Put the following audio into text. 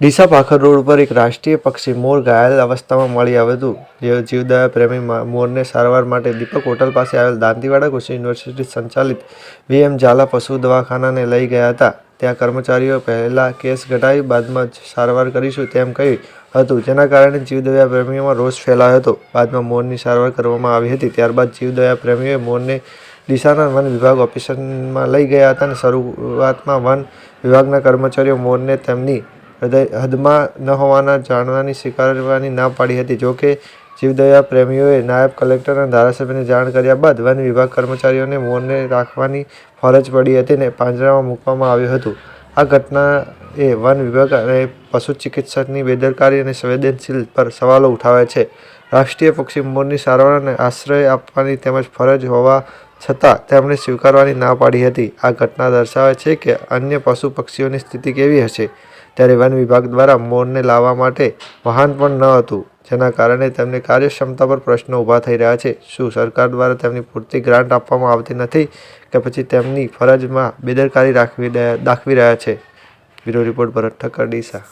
Deesa પાખર road પર એક રાષ્ટ્રીય પક્ષી મોર ઘાયલ અવસ્થામાં મળી આવ્યું હતું. જીવદયા પ્રેમી મોરને સારવાર માટે દીપક હોટલ પાસે આવેલ દાંતીવાડા કૃષિ યુનિવર્સિટી સંચાલિત વીએમ ઝાલા પશુ દવાખાનાને લઈ ગયા હતા. ત્યાં કર્મચારીઓ પહેલા કેસ ઘટાડી બાદમાં જ સારવાર કરીશું તેમ કહ્યું હતું, જેના કારણે જીવદયા પ્રેમીઓમાં રોષ ફેલાયો હતો. બાદમાં મોરની સારવાર કરવામાં આવી હતી. ત્યારબાદ જીવદયા પ્રેમીઓએ મોરને ડીસાના વન વિભાગ ઓફિસમાં લઈ ગયા હતા અને શરૂઆતમાં વન વિભાગના કર્મચારીઓ મોરને તેમની હદમાં ન હોવાના જાણવાની સ્વીકારવાની ના પાડી હતી. જોકે જીવદયા પ્રેમીઓએ નાયબ કલેક્ટર અને ધારાસભ્યને જાણ કર્યા બાદ વન વિભાગ કર્મચારીઓને મોરને રાખવાની ફરજ પડી હતી અને પાંજરામાં મૂકવામાં આવ્યું હતું. આ ઘટનાએ વન વિભાગ અને પશુ ચિકિત્સકની બેદરકારી અને સંવેદનશીલ પર સવાલો ઉઠાવ્યા છે. રાષ્ટ્રીય પક્ષી મોરની સારવાર અને આશ્રય આપવાની તેમજ ફરજ હોવા છતાં તેમણે સ્વીકારવાની ના પાડી હતી. આ ઘટના દર્શાવે છે કે અન્ય પશુ પક્ષીઓની સ્થિતિ કેવી હશે. ત્યારે વન વિભાગ દ્વારા મોરને લાવવા માટે વાહન પણ ન હતું, જેના કારણે તેમની કાર્યક્ષમતા પર પ્રશ્નો ઊભા થઈ રહ્યા છે. શું સરકાર દ્વારા તેમને પૂરતી ગ્રાન્ટ આપવામાં આવતી નથી કે પછી તેમની ફરજમાં બેદરકારી દાખવી રહ્યા છે? બ્યુરો રિપોર્ટ, ભરત ઠક્કર, ડીસા.